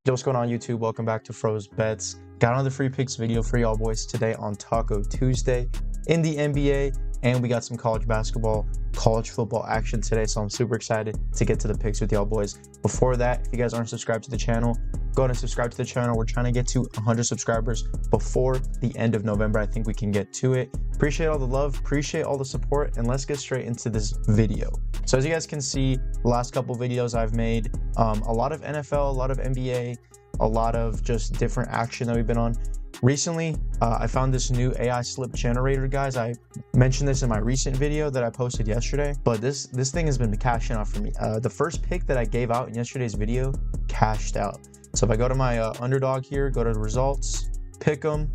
Yo, what's going on YouTube? Welcome back to Froze Bets. Got another free picks video for y'all boys today on Taco Tuesday in the NBA, and we got some college basketball, college football action today, so I'm super excited to get to the picks with y'all boys. Before that, if you guys aren't subscribed to the channel, go ahead and subscribe to the channel. We're trying to get to 100 subscribers before the end of November. I think we can get to it. Appreciate all the love, appreciate all the support, and let's get straight into this video. So as you guys can see, the last couple videos I've made, a lot of NFL, a lot of NBA, a lot of just different action that we've been on. Recently, I found this new AI slip generator, guys. I mentioned this in my recent video that I posted yesterday, but this thing has been cashing out for me. The first pick that I gave out in yesterday's video cashed out. So if I go to my underdog here, go to the results, pick them.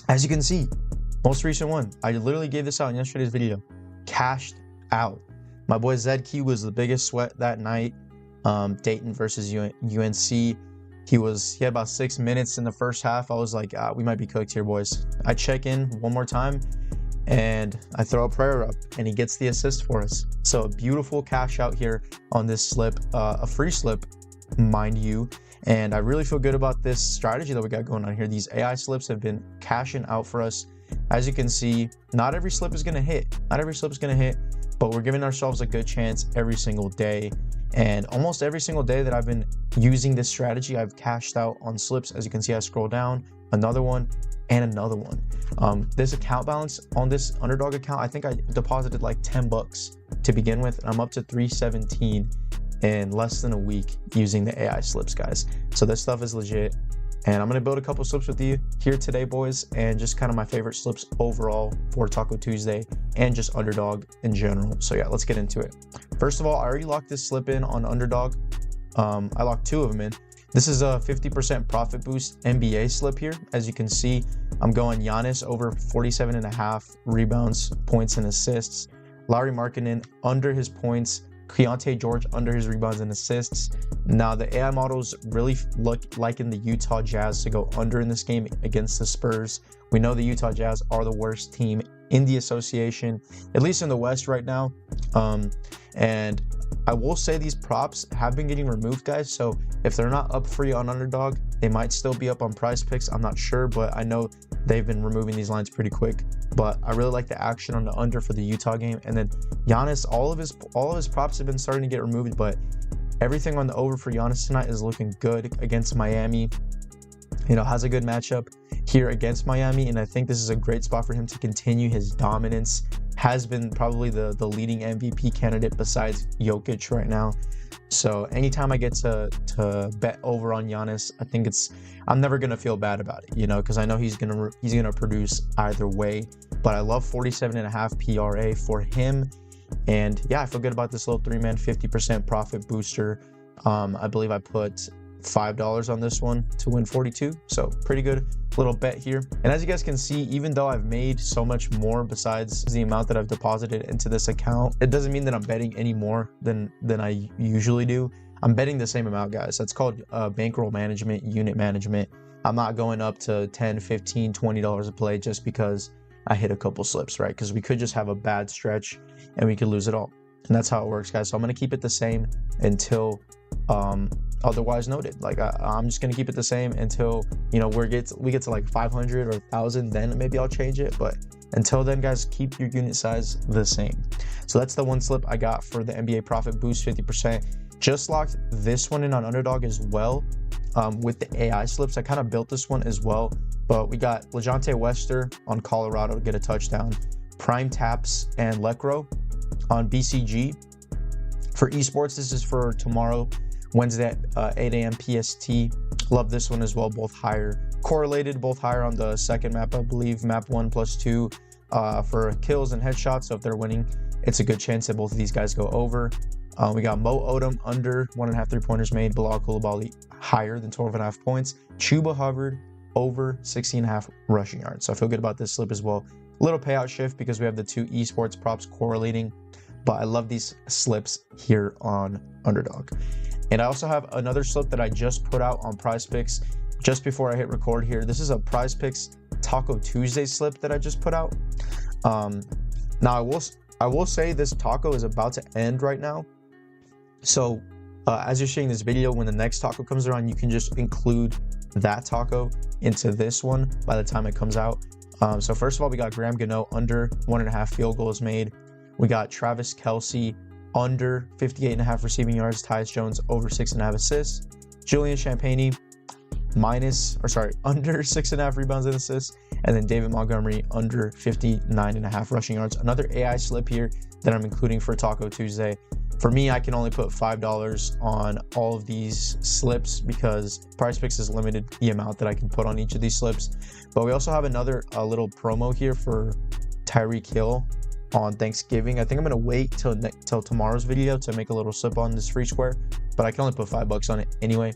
As you can see, most recent one, I literally gave this out in yesterday's video, cashed out. My boy Zedkey was the biggest sweat that night. Dayton versus UNC. He had about 6 minutes in the first half. I was like, we might be cooked here, boys. I check in one more time and I throw a prayer up and he gets the assist for us. So a beautiful cash out here on this slip, a free slip, mind you. And I really feel good about this strategy that we got going on here. These AI slips have been cashing out for us. As you can see, not every slip is going to hit. Not every slip is going to hit, but we're giving ourselves a good chance every single day. And almost every single day that I've been using this strategy, I've cashed out on slips. As you can see, I scroll down, another one and another one. This account balance on this underdog account, I think I deposited like 10 bucks to begin with. And I'm up to 317 in less than a week using the AI slips, guys. So this stuff is legit. And I'm going to build a couple slips with you here today, boys, and just kind of my favorite slips overall for Taco Tuesday and just underdog in general. So yeah, let's get into it. First of all, I already locked this slip in on underdog. I locked 2 of them in. This is a 50% profit boost NBA slip here. As you can see, I'm going Giannis over 47.5 rebounds, points, and assists. Lauri Markkanen under his points. Keontae George under his rebounds and assists. Now the AI models really look like in the Utah Jazz to go under in this game against the Spurs. We know the Utah Jazz are the worst team in the association, at least in the West right now. And I will say these props have been getting removed, guys. So if they're not up free on underdog, they might still be up on PrizePicks. I'm not sure, but I know they've been removing these lines pretty quick. But I really like the action on the under for the Utah game. And then Giannis, all of his props have been starting to get removed, but everything on the over for Giannis tonight is looking good against Miami. You know, has a good matchup here against Miami, and I think this is a great spot for him to continue his dominance. Has been probably the leading MVP candidate besides Jokic right now. So anytime I get to bet over on Giannis, I think I'm never gonna feel bad about it, you know, because I know he's gonna produce either way. But I love 47.5 PRA for him, and yeah, I feel good about this little 3-man 50% profit booster. I believe I put $5 on this one to win 42, so pretty good little bet here. And as you guys can see, even though I've made so much more besides the amount that I've deposited into this account, it doesn't mean that I'm betting any more than I usually do. I'm betting the same amount, guys. That's called bankroll management, unit management. I'm not going up to $10, $15, $20 a play just because I hit a couple slips, right? Because we could just have a bad stretch and we could lose it all. And that's how it works, guys. So I'm going to keep it the same until otherwise noted. Like I'm just gonna keep it the same until, you know, we get to like 500 or 1,000, then maybe I'll change it. But until then, guys, keep your unit size the same. So that's the one slip I got for the NBA profit boost 50%. Just locked this one in on underdog as well. With the AI slips, I kind of built this one as well, but we got LeJounte Wester on Colorado to get a touchdown, Prime Taps and Lecro on BCG. For esports, this is for tomorrow, Wednesday at 8 a.m. PST. Love this one as well, both higher. Correlated, both higher on the second map, I believe, map 1+2 for kills and headshots. So if they're winning, it's a good chance that both of these guys go over. We got Mo Odom under 1.5 3-pointers made, Bilal Coulibaly higher than 12.5 points, Chuba Hubbard over 16.5 rushing yards. So I feel good about this slip as well. Little payout shift because we have the 2 esports props correlating, but I love these slips here on underdog. And I also have another slip that I just put out on PrizePicks just before I hit record here. This is a PrizePicks Taco Tuesday slip that I just put out. Now I will say this taco is about to end right now. So As you're seeing this video, when the next taco comes around, you can just include that taco into this one by the time it comes out. So first of all, we got Graham Gano under 1.5 field goals made. We got Travis Kelce under 58.5 receiving yards. Tyus Jones over 6.5 assists. Julian Champagnie under 6.5 rebounds and assists. And then David Montgomery under 59.5 rushing yards. Another AI slip here that I'm including for Taco Tuesday. For me, I can only put $5 on all of these slips because PrizePicks has limited the amount that I can put on each of these slips. But we also have another little promo here for Tyreek Hill on Thanksgiving. I think I'm going to wait till tomorrow's video to make a little slip on this free square, but I can only put $5 on it anyway.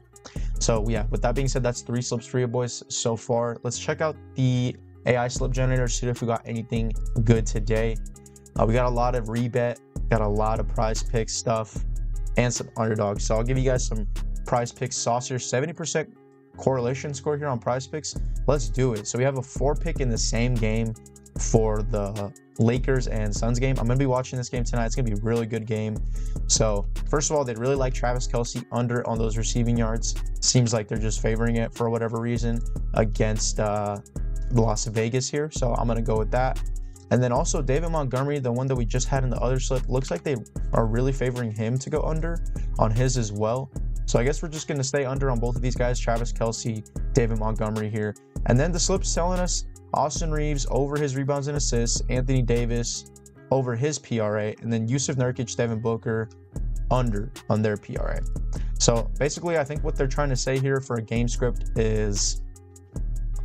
So yeah, with that being said, that's 3 slips for you boys so far. Let's check out the AI slip generator, see if we got anything good today. We got a lot of rebet, got a lot of PrizePicks stuff, and some underdogs. So I'll give you guys some PrizePicks sauce here. 70% correlation score here on PrizePicks. Let's do it. So we have a 4-pick in the same game for the Lakers and Suns game. I'm going to be watching this game tonight. It's going to be a really good game. So first of all, they'd really like Travis Kelce under on those receiving yards. Seems like they're just favoring it for whatever reason against Las Vegas here. So I'm going to go with that. And then also David Montgomery, the one that we just had in the other slip, looks like they are really favoring him to go under on his as well. So I guess we're just going to stay under on both of these guys, Travis Kelce, David Montgomery here. And then the slip's telling us Austin Reeves over his rebounds and assists, Anthony Davis over his PRA, and then Yusuf Nurkic, Devin Booker under on their PRA. So basically, I think what they're trying to say here for a game script is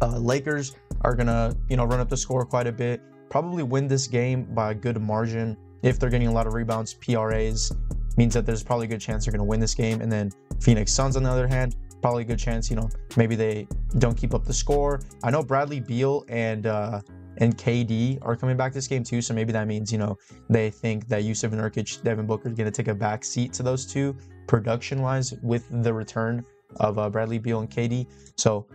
Lakers are going to, run up the score quite a bit. Probably win this game by a good margin. If they're getting a lot of rebounds, PRAs means that there's probably a good chance they're going to win this game. And then Phoenix Suns, on the other hand, probably a good chance, maybe they don't keep up the score. I know Bradley Beal and KD are coming back this game too, so maybe that means, they think that Yusuf Nurkic, Devin Booker is going to take a back seat to those two production-wise with the return of Bradley Beal and KD. So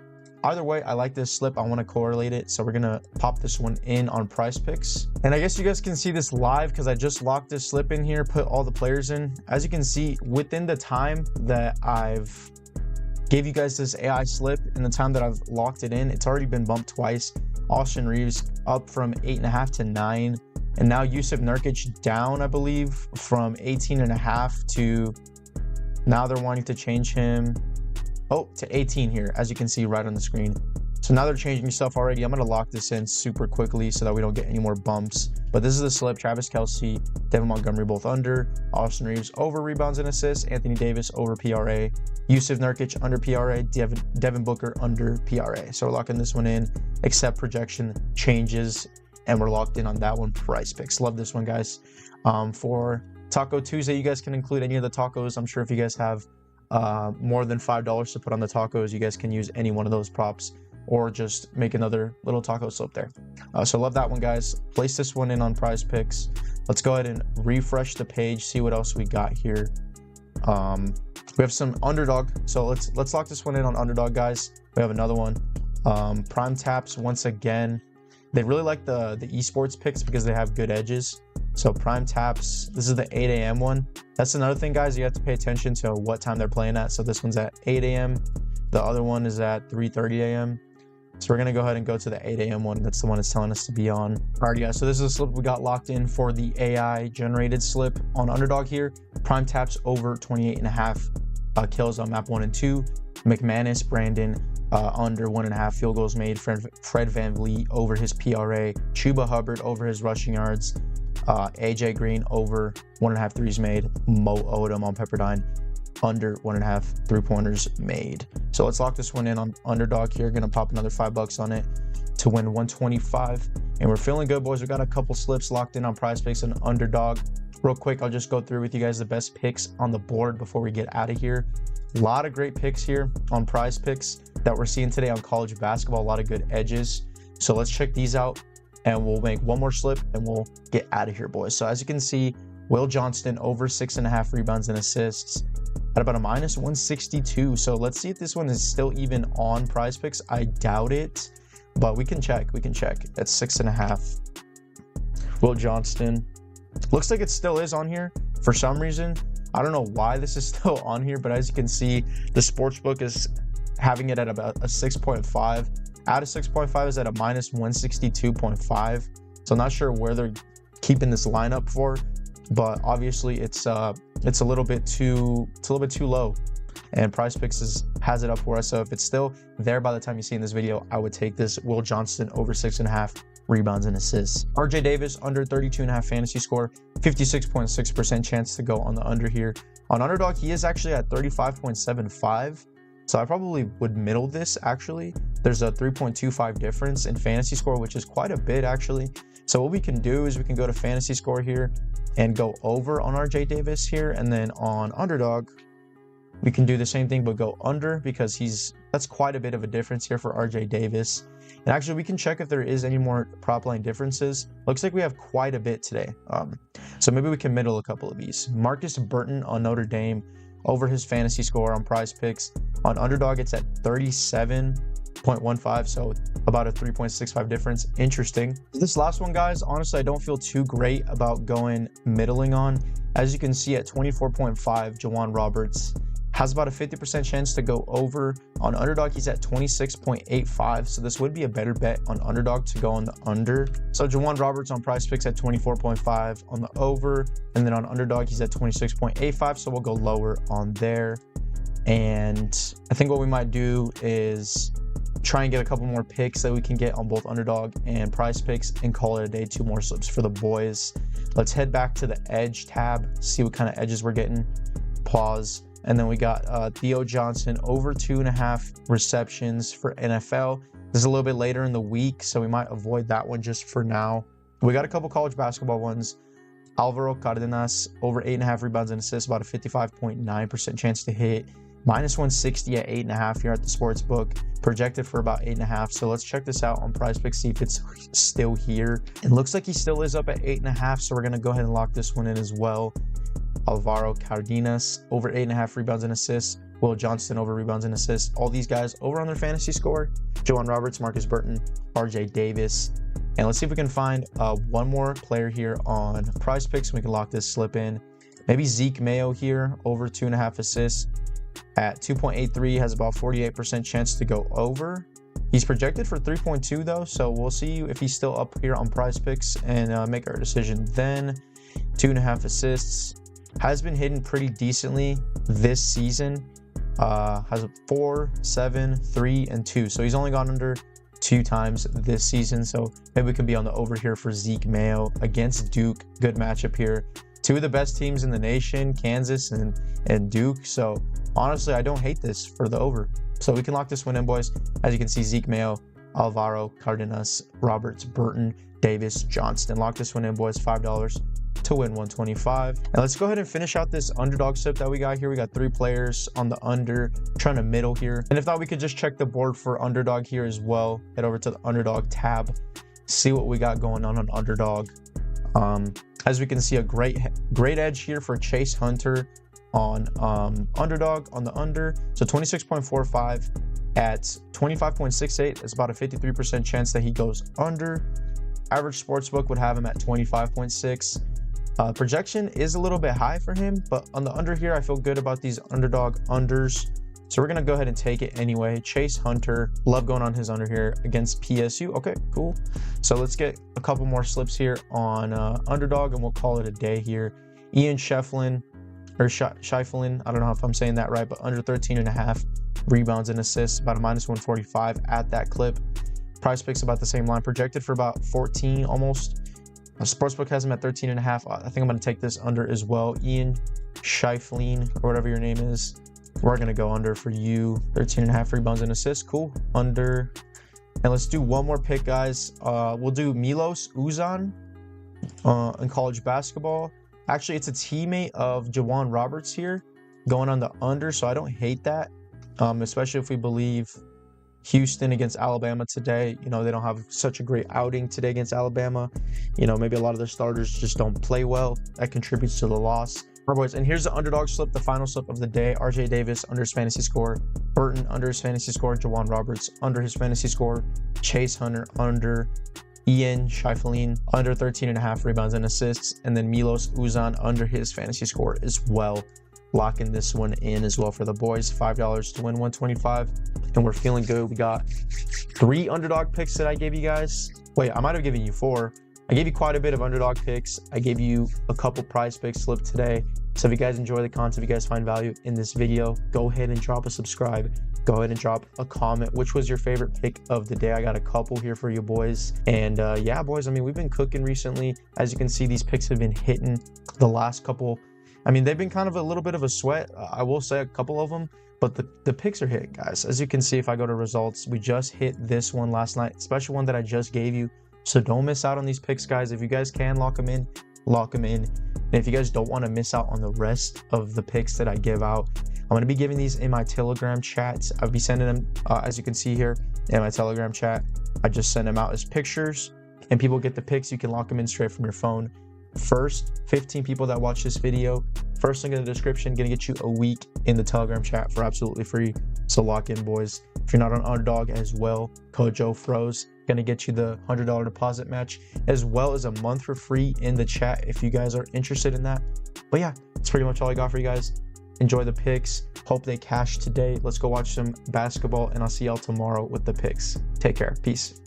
either way, I like this slip. I want to correlate it. So we're going to pop this one in on PrizePicks. And I guess you guys can see this live because I just locked this slip in here, put all the players in. As you can see, within the time that I've gave you guys this AI slip and the time that I've locked it in, it's already been bumped twice. Austin Reeves up from 8.5 to 9. And now Yusuf Nurkic down, I believe, from 18.5 to now they're wanting to change him to 18 here, as you can see right on the screen. So now they're changing stuff already. I'm going to lock this in super quickly so that we don't get any more bumps. But this is the slip. Travis Kelce, Devin Montgomery both under. Austin Reeves over rebounds and assists. Anthony Davis over PRA. Yusuf Nurkic under PRA. Devin Booker under PRA. So we're locking this one in. Accept projection changes. And we're locked in on that one. PrizePicks. Love this one, guys. For Taco Tuesday, you guys can include any of the tacos. I'm sure if you guys have more than $5 to put on the tacos, you guys can use any one of those props or just make another little taco slip there. So love that one, guys. Place this one in on PrizePicks. Let's go ahead and refresh the page, see what else we got here. We have some underdog, so let's lock this one in on underdog, guys. We have another one. Prime taps once again. They really like the esports picks because they have good edges. So prime taps, this is the 8 a.m. one. That's another thing, guys. You have to pay attention to what time they're playing at. So this one's at 8 a.m. The other one is at 3:30 a.m. So we're going to go ahead and go to the 8 a.m. one. That's the one it's telling us to be on. All right, guys. So this is a slip we got locked in for the AI generated slip on underdog here. Prime taps over 28.5 kills on map 1 and 2. McManus, Brandon, under 1.5 field goals made. Fred VanVleet over his PRA. Chuba Hubbard over his rushing yards. AJ Green over 1.5 threes made. Mo Odom on Pepperdine under 1.5 3-pointers made. So let's lock this one in on underdog here. Gonna pop another $5 on it to win 125. And we're feeling good, boys. We got a couple slips locked in on PrizePicks and underdog. Real quick, I'll just go through with you guys the best picks on the board before we get out of here. A lot of great picks here on PrizePicks that we're seeing today on college basketball. A lot of good edges. So let's check these out. And we'll make one more slip and we'll get out of here, boys. So as you can see, Will Johnston over 6.5 rebounds and assists at about a -162. So let's see if this one is still even on PrizePicks. I doubt it, but we can check. That's 6.5. Will Johnston. Looks like it still is on here for some reason. I don't know why this is still on here, but as you can see, the sportsbook is having it at about a 6.5. Out of 6.5 is at a minus 162.5. So I'm not sure where they're keeping this lineup for, but obviously it's a little bit too low. And PrizePicks has it up for us. So if it's still there by the time you see in this video, I would take this. Will Johnston over 6.5 rebounds and assists. RJ Davis under 32.5 fantasy score, 56.6% chance to go on the under here. On underdog, he is actually at 35.75. So I probably would middle this actually. There's a 3.25 difference in fantasy score, which is quite a bit actually. So what we can do is we can go to fantasy score here and go over on RJ Davis here. And then on underdog, we can do the same thing, but go under because that's quite a bit of a difference here for RJ Davis. And actually we can check if there is any more prop line differences. Looks like we have quite a bit today. So maybe we can middle a couple of these. Marcus Burton on Notre Dame over his fantasy score on PrizePicks. On underdog, it's at 37.15, so about a 3.65 difference. Interesting. This last one, guys, honestly, I don't feel too great about going middling on. As you can see at 24.5, Jawan Roberts has about a 50% chance to go over. On underdog, he's at 26.85, so this would be a better bet on underdog to go on the under. So Jawan Roberts on PrizePicks at 24.5 on the over, and then on underdog, he's at 26.85, so we'll go lower on there. And I think what we might do is try and get a couple more picks that we can get on both underdog and PrizePicks and call it a day. 2 more slips for the boys. Let's head back to the edge tab, see what kind of edges we're getting. Pause. And then we got Theo Johnson over 2.5 receptions for NFL. This is a little bit later in the week, so we might avoid that one just for now. We got a couple college basketball ones. Alvaro Cardenas over 8.5 rebounds and assists, about a 55.9% chance to hit. Minus 160 at 8.5 here at the sports book, projected for about 8.5. So let's check this out on PrizePicks, see if it's still here. It looks like he still is up at 8.5, so we're gonna go ahead and lock this one in as well. Alvaro Cardenas over 8.5 rebounds and assists. Will Johnston over rebounds and assists. All these guys over on their fantasy score. Jawan Roberts, Marcus Burton, RJ Davis. And let's see if we can find one more player here on PrizePicks. We can lock this slip in. Maybe Zeke Mayo here over 2.5 assists at 2.83, has about 48% chance to go over. He's projected for 3.2 though, so we'll see if he's still up here on PrizePicks and make our decision then. 2.5 assists. Has been hitting pretty decently this season. Has a 4, 7, 3, and 2. So he's only gone under 2 times this season. So maybe we can be on the over here for Zeke Mayo against Duke. Good matchup here. 2 of the best teams in the nation, Kansas and Duke. So honestly, I don't hate this for the over. So we can lock this one in, boys. As you can see, Zeke Mayo, Alvaro Cardenas, Roberts, Burton, Davis, Johnston. Lock this one in, boys. $5 to win 125. And let's go ahead and finish out this underdog slip that we got here. We got 3 players on the under, trying to middle here. And if not, we could just check the board for underdog here as well. Head over to the underdog tab, see what we got going on underdog. As we can see, a great edge here for Chase Hunter on underdog on the under. So 26.45 at 25.68 is about a 53% chance that he goes under. Average sportsbook would have him at 25.6. Projection is a little bit high for him, but on the under here, I feel good about these underdog unders. So we're going to go ahead and take it anyway. Chase Hunter, love going on his under here against PSU. Okay, cool. So let's get a couple more slips here on underdog, and we'll call it a day here. Ian Shiflin, I don't know if I'm saying that right, but under 13.5 rebounds and assists, about a minus 145 at that clip. PrizePicks about the same line, projected for about 14 almost. Sportsbook has him at 13.5. I think I'm going to take this under as well. Ian Shiflin, or whatever your name is. We're going to go under for you. 13.5 rebounds and assists. Cool. Under. And let's do one more pick, guys. We'll do Milos Uzan in college basketball. Actually, it's a teammate of Jawan Roberts here going on the under, so I don't hate that, especially if we believe Houston against Alabama today. You know, they don't have such a great outing today against Alabama. You know, maybe a lot of their starters just don't play well. That contributes to the loss. All right, boys, and here's the underdog slip, the final slip of the day. RJ Davis under his fantasy score. Burton under his fantasy score. Jawan Roberts under his fantasy score. Chase Hunter under. Ian Shiflin under 13.5 rebounds and assists, and then Milos Uzan under his fantasy score as well. Locking this one in as well for the boys. $5 to win 125, and we're feeling good. We got 3 underdog picks that I gave you guys. Wait, I might have given you 4. I gave you quite a bit of underdog picks. I gave you a couple PrizePicks slipped today. So if you guys enjoy the content, if you guys find value in this video, go ahead and drop a subscribe. Go ahead and drop a comment. Which was your favorite pick of the day? I got a couple here for you boys. And yeah, boys, I mean, we've been cooking recently. As you can see, these picks have been hitting the last couple. I mean, they've been kind of a little bit of a sweat. I will say a couple of them, but the picks are hitting, guys. As you can see, if I go to results, we just hit this one last night, special one that I just gave you. So don't miss out on these picks, guys. If you guys can lock them in, lock them in. And if you guys don't want to miss out on the rest of the picks that I give out, I'm going to be giving these in my Telegram chats. I'll be sending them, as you can see here, in my Telegram chat. I just send them out as pictures, and people get the picks. You can lock them in straight from your phone. First 15 people that watch this video, first link in the description, going to get you a week in the Telegram chat for absolutely free. So lock in, boys. If you're not on underdog as well, code JOEFROZE. Going to get you the $100 deposit match, as well as a month for free in the chat if you guys are interested in that. But yeah, that's pretty much all I got for you guys. Enjoy the picks. Hope they cash today. Let's go watch some basketball, and I'll see y'all tomorrow with the picks. Take care. Peace.